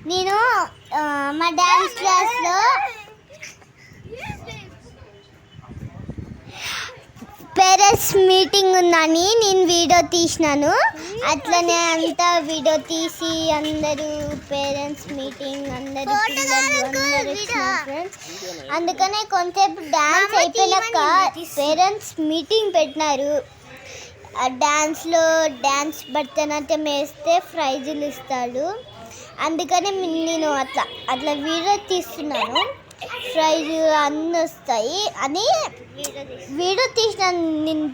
నేను మా డ్యాన్స్ క్లాస్లో పేరెంట్స్ మీటింగ్ ఉందని నేను వీడియో తీసినాను. అట్లనే అంతా వీడియో తీసి అందరూ పేరెంట్స్ మీటింగ్ అందరూ ఫ్రెండ్స్, అందుకనే కొంతసేపు డ్యాన్స్ అయిపోయాక పేరెంట్స్ మీటింగ్ పెట్టినారు. డ్యాన్స్లో భరతనాట్యం వేస్తే ప్రైజులు ఇస్తాడు. అందుకని నేను అట్లా వీడియో తీస్తున్నాను. ప్రైజ్ అన్నీ వస్తాయి అని వీడియో తీసిన నేను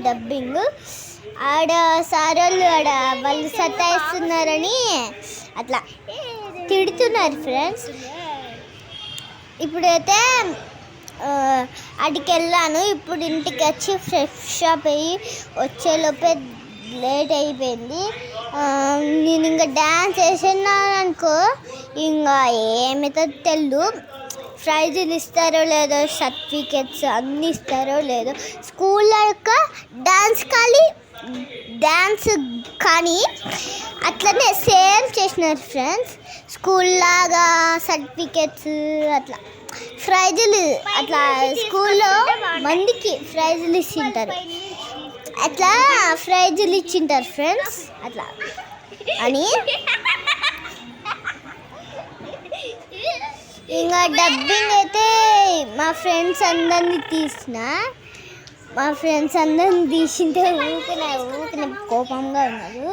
డబ్బింగ్ ఆడ సార్ వాళ్ళు సతాయిస్తున్నారని అట్లా తిడుతున్నారు ఫ్రెండ్స్. ఇప్పుడైతే అడికి వెళ్ళాను. ఇప్పుడు ఇంటికి వచ్చి ఫ్రెష్ అప్ అయ్యి వచ్చేలోపే లేట్ అయిపోయింది. నేను ఇంకా డ్యాన్స్ వేసినాను అనుకో, ఇంకా ఏమైతే తెలియదు. ప్రైజులు ఇస్తారో లేదో, సర్టిఫికెట్స్ అన్నీ ఇస్తారో లేదో. స్కూల్లో డ్యాన్స్ కానీ అట్లనే సేమ్ చేసినారు ఫ్రెండ్స్. స్కూల్ లాగా సర్టిఫికెట్స్ అట్లా ప్రైజులు అట్లా స్కూల్లో మందికి ప్రైజులు ఇచ్చింటారు. అట్లా ప్రైజులు ఇచ్చింటారు ఫ్రెండ్స్. అట్లా అని ఇంకా డబ్బింగ్ అయితే మా ఫ్రెండ్స్ అందరినీ తీసింటే ఊరికే కోపంగా ఉన్నారు.